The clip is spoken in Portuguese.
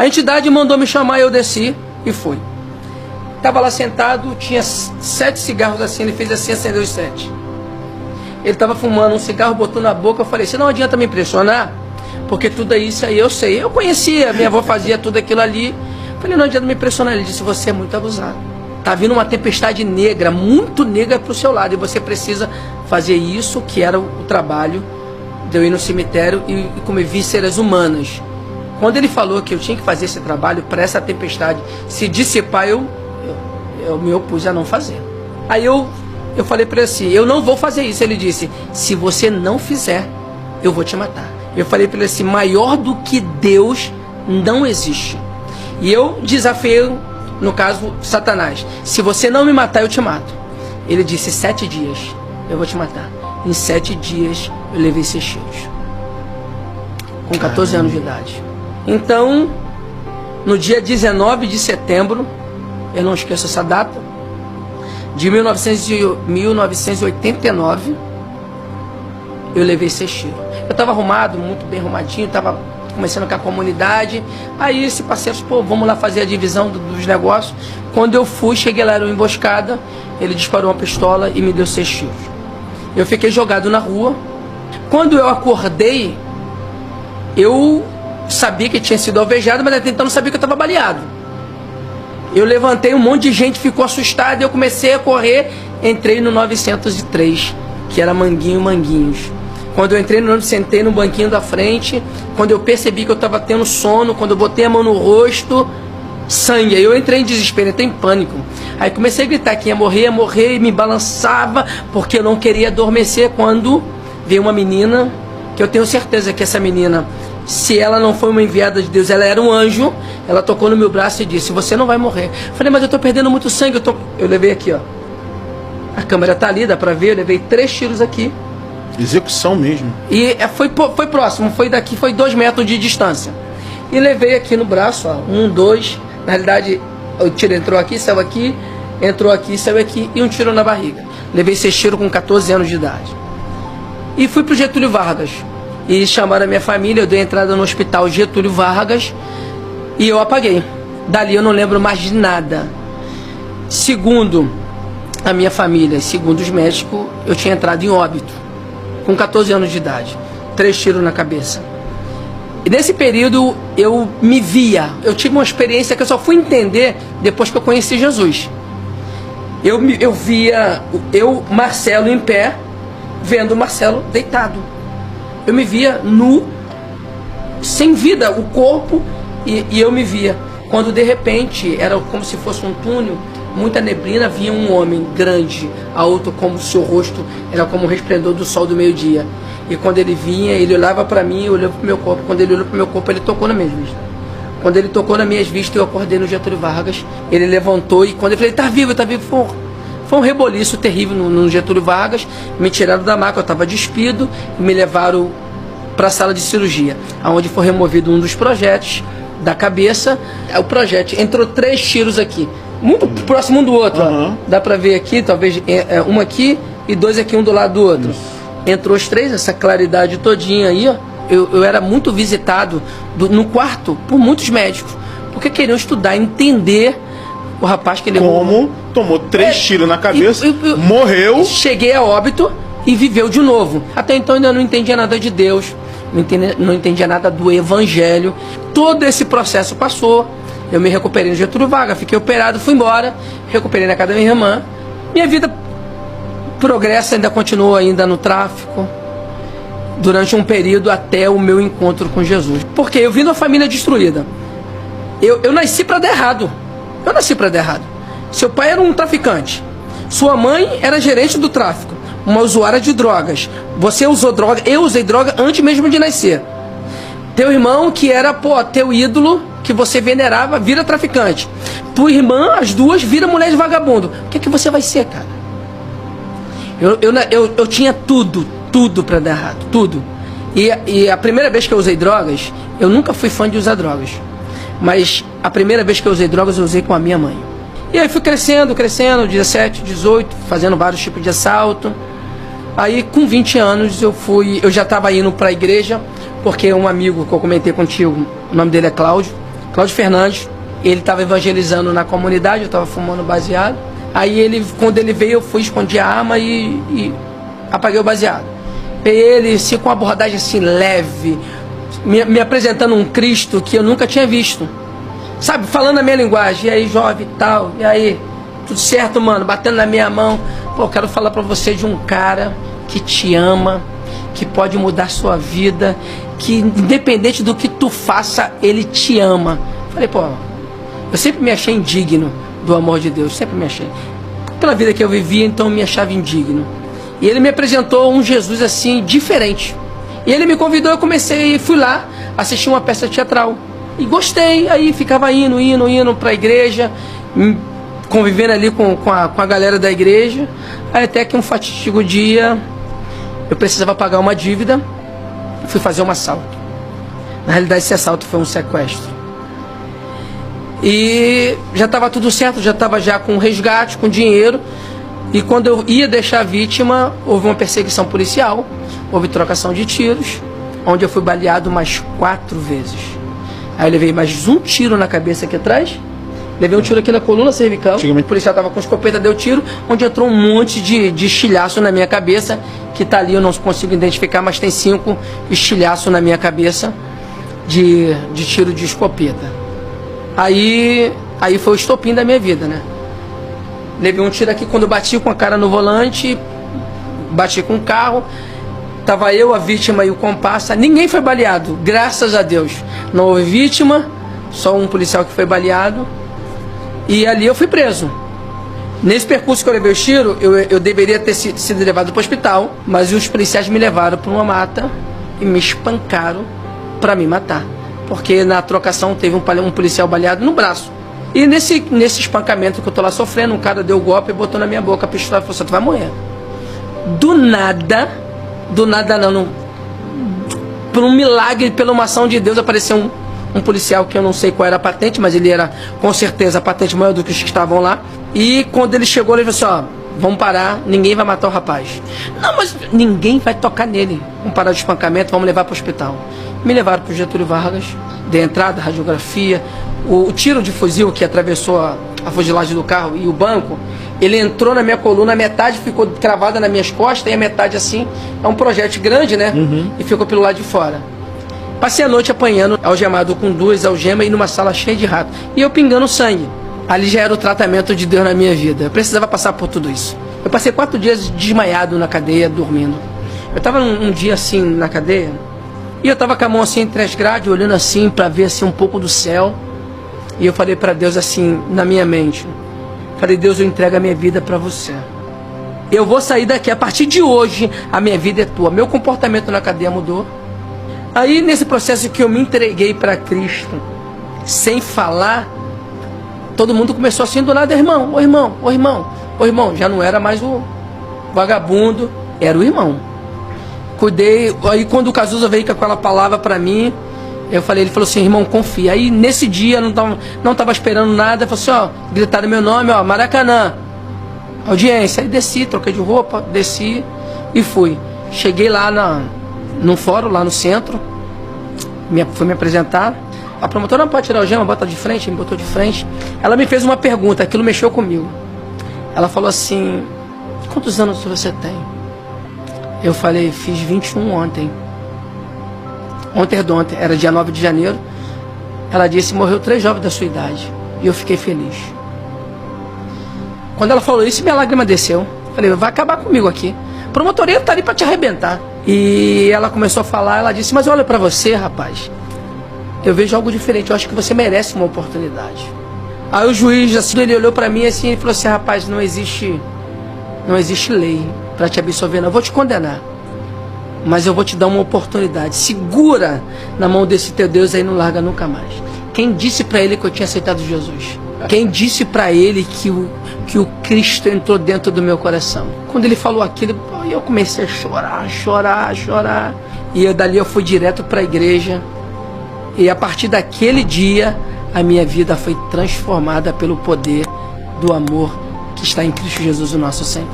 A entidade mandou me chamar, eu desci e fui. Estava lá sentado, tinha 7 cigarros assim, ele fez assim, acendeu os 7. Ele estava fumando um cigarro, botou na boca, eu falei, você não adianta me impressionar, porque tudo isso aí eu sei. Eu conhecia, minha avó fazia tudo aquilo ali. Eu falei, não adianta me impressionar. Ele disse, você é muito abusado. Tá vindo uma tempestade negra, muito negra para o seu lado, e você precisa fazer isso, que era o trabalho de eu ir no cemitério e comer vísceras humanas. Quando ele falou que eu tinha que fazer esse trabalho para essa tempestade se dissipar, eu me opus a não fazer. Aí eu falei para ele assim, eu não vou fazer isso. Ele disse, se você não fizer, eu vou te matar. Eu falei para ele assim, maior do que Deus não existe. E eu desafiei, no caso, Satanás. Se você não me matar, eu te mato. Ele disse, 7 dias, eu vou te matar. Em 7 dias, eu levei 6 tiros. Com 14 anos de idade. Então, no dia 19 de setembro, eu não esqueço essa data, de 1989, eu levei 6 tiros. Eu estava arrumado, muito bem arrumadinho, estava começando com a comunidade. Aí esse parceiro disse, pô, vamos lá fazer a divisão dos negócios. Quando eu fui, cheguei lá, era uma emboscada, ele disparou uma pistola e me deu 6 tiros. Eu fiquei jogado na rua. Quando eu acordei, eu sabia que tinha sido alvejado, mas até então não sabia que eu estava baleado. Eu levantei, um monte de gente ficou assustada, eu comecei a correr, entrei no 903, que era Manguinhos. Quando eu entrei no ônibus, sentei no banquinho da frente, quando eu percebi que eu estava tendo sono, quando eu botei a mão no rosto, sangue. Aí eu entrei em desespero, entrei em pânico. Aí comecei a gritar que ia morrer, e me balançava, porque eu não queria adormecer, quando veio uma menina, que eu tenho certeza que essa menina, se ela não foi uma enviada de Deus, ela era um anjo. Ela tocou no meu braço e disse, você não vai morrer. Eu falei, mas eu estou perdendo muito sangue. Eu levei aqui, ó. A câmera tá ali, dá pra ver. Eu levei 3 tiros aqui. Execução mesmo. E foi próximo, foi daqui, foi 2 metros de distância. E levei aqui no braço, ó, 1, 2. Na realidade, o tiro entrou aqui, saiu aqui, entrou aqui, saiu aqui, e um tiro na barriga. Levei 6 tiros com 14 anos de idade. E fui pro Getúlio Vargas. E chamaram a minha família, eu dei entrada no hospital Getúlio Vargas e eu apaguei. Dali eu não lembro mais de nada. Segundo a minha família, segundo os médicos, eu tinha entrado em óbito, com 14 anos de idade. 3 tiros na cabeça. E nesse período eu me via, eu tive uma experiência que eu só fui entender depois que eu conheci Jesus. Eu via Marcelo em pé, vendo Marcelo deitado. Eu me via nu, sem vida, o corpo, e eu me via. Quando de repente, era como se fosse um túnel, muita neblina, vinha um homem grande, alto, como o seu rosto era como o resplendor do sol do meio-dia. E quando ele vinha, ele olhava para mim, eu olhava para o meu corpo. Quando ele olhou para o meu corpo, ele tocou nas minhas vistas. Quando ele tocou nas minhas vistas, eu acordei no Getúlio Vargas. Ele levantou e quando eu falei, tá vivo, foi um reboliço terrível no Getúlio Vargas. Me tiraram da maca, eu estava despido, e me levaram para a sala de cirurgia, onde foi removido um dos projetos da cabeça. O projétil entrou 3 tiros aqui, muito próximo um do outro. Ó. Dá para ver aqui, talvez um aqui e 2 aqui, um do lado do outro. Entrou os 3, essa claridade todinha aí, ó. Eu era muito visitado no quarto por muitos médicos, porque queriam estudar, entender o rapaz que ele como tomou 3 tiros na cabeça, morreu. Cheguei a óbito e viveu de novo. Até então eu ainda não entendia nada de Deus, não entendia nada do Evangelho. Todo esse processo passou, eu me recuperei no Getúlio Vargas, fiquei operado, fui embora, recuperei na casa da minha irmã. Minha vida progressa, ainda continuou ainda no tráfico, durante um período até o meu encontro com Jesus. Porque eu vim de uma família destruída. Eu nasci para dar errado. Eu nasci para dar errado. Seu pai era um traficante. Sua mãe era gerente do tráfico, uma usuária de drogas. Você usou droga, eu usei droga antes mesmo de nascer. Teu irmão, que era, teu ídolo, que você venerava, vira traficante. Tua irmã, as duas, vira mulher de vagabundo. O que é que você vai ser, cara? Eu tinha tudo para dar errado, tudo. E a primeira vez que eu usei drogas, eu nunca fui fã de usar drogas. Mas a primeira vez que eu usei drogas, eu usei com a minha mãe. E aí fui crescendo, 17, 18, fazendo vários tipos de assalto. Aí com 20 anos eu já estava indo para a igreja, porque um amigo que eu comentei contigo, o nome dele é Cláudio, Cláudio Fernandes, ele estava evangelizando na comunidade, eu estava fumando baseado. Aí ele, quando ele veio, eu fui esconder a arma e apaguei o baseado. Ele, assim, com uma abordagem assim leve, me apresentando um Cristo que eu nunca tinha visto. Sabe, falando a minha linguagem. E aí, jovem e tal, e aí, tudo certo, mano? Batendo na minha mão. Pô, eu quero falar pra você de um cara que te ama, que pode mudar sua vida, que independente do que tu faça, ele te ama. Falei, pô, eu sempre me achei indigno do amor de Deus, sempre me achei. Pela vida que eu vivia, então eu me achava indigno. E ele me apresentou um Jesus assim, diferente. E ele me convidou, eu comecei, fui lá, assisti uma peça teatral. E gostei, aí ficava indo pra igreja, convivendo ali com a galera da igreja. Aí até que um fatídico dia, eu precisava pagar uma dívida, fui fazer um assalto. Na realidade esse assalto foi um sequestro. E já estava tudo certo, já estava já com resgate, com dinheiro. E quando eu ia deixar a vítima, houve uma perseguição policial, houve trocação de tiros, onde eu fui baleado mais 4 vezes. Aí eu levei mais um tiro na cabeça aqui atrás, levei um tiro aqui na coluna cervical, o policial estava com escopeta, deu tiro, onde entrou um monte de estilhaço na minha cabeça, que está ali, eu não consigo identificar, mas tem 5 estilhaços na minha cabeça de tiro de escopeta. Aí foi o estopim da minha vida, né? Levei um tiro aqui quando eu bati com a cara no volante, bati com o carro, tava eu, a vítima e o comparsa, ninguém foi baleado, graças a Deus. Não houve vítima, só um policial que foi baleado, e ali eu fui preso. Nesse percurso que eu levei o tiro, eu deveria ter sido levado para o hospital, mas os policiais me levaram para uma mata e me espancaram para me matar. Porque na trocação teve um policial baleado no braço. E nesse espancamento que eu tô lá sofrendo, um cara deu o golpe e botou na minha boca a pistola e falou assim, tu vai morrer. Do nada não, por um milagre, pela uma ação de Deus, apareceu um policial que eu não sei qual era a patente, mas ele era com certeza a patente maior do que os que estavam lá. E quando ele chegou, ele falou assim, ó, vamos parar, ninguém vai matar o rapaz. Não, mas ninguém vai tocar nele. Vamos parar de espancamento, vamos levar para o hospital. Me levaram para o Getúlio Vargas, dei entrada, radiografia. O tiro de fuzil que atravessou a fuzilagem do carro e o banco, ele entrou na minha coluna, a metade ficou cravada nas minhas costas e a metade assim, é um projétil grande, né? E ficou pelo lado de fora. Passei a noite apanhando, algemado com 2 algemas e numa sala cheia de rato. E eu pingando sangue. Ali já era o tratamento de Deus na minha vida. Eu precisava passar por tudo isso. Eu passei 4 dias desmaiado na cadeia, dormindo. Eu estava um dia assim na cadeia, e eu estava com a mão assim entre as grades, olhando assim para ver assim um pouco do céu. E eu falei para Deus assim, na minha mente. Falei, Deus, eu entrego a minha vida para você. Eu vou sair daqui, a partir de hoje, a minha vida é tua. Meu comportamento na cadeia mudou. Aí nesse processo que eu me entreguei para Cristo, sem falar, todo mundo começou assim do nada, irmão, ô irmão, ô irmão, ô irmão. Já não era mais o vagabundo, era o irmão. Cuidei, aí quando o Cazuza veio com aquela palavra para mim, eu falei, ele falou assim, irmão, confia. Aí nesse dia, não tava esperando nada, falou assim, ó, gritaram meu nome, ó, Maracanã, audiência. Aí desci, troquei de roupa, desci e fui. Cheguei lá num fórum, lá no centro, fui me apresentar. A promotora não pode tirar o algema, bota de frente, me botou de frente. Ela me fez uma pergunta, aquilo mexeu comigo. Ela falou assim, quantos anos você tem? Eu falei, fiz 21 ontem. Ontem, era dia 9 de janeiro. Ela disse, morreu 3 jovens da sua idade. E eu fiquei feliz. Quando ela falou isso, minha lágrima desceu. Falei, vai acabar comigo aqui. A promotoria tá ali para te arrebentar. E ela começou a falar, ela disse, mas olha para você, rapaz. Eu vejo algo diferente, eu acho que você merece uma oportunidade. Aí o juiz, assim, ele olhou para mim assim e falou assim, rapaz, não existe lei para te absolver, não. Eu vou te condenar, mas eu vou te dar uma oportunidade. Segura na mão desse teu Deus aí, não larga nunca mais. Quem disse para ele que eu tinha aceitado Jesus? Quem disse para ele que o Cristo entrou dentro do meu coração? Quando ele falou aquilo, eu comecei a chorar. E dali eu fui direto para a igreja. E a partir daquele dia, a minha vida foi transformada pelo poder do amor que está em Cristo Jesus, o nosso Senhor.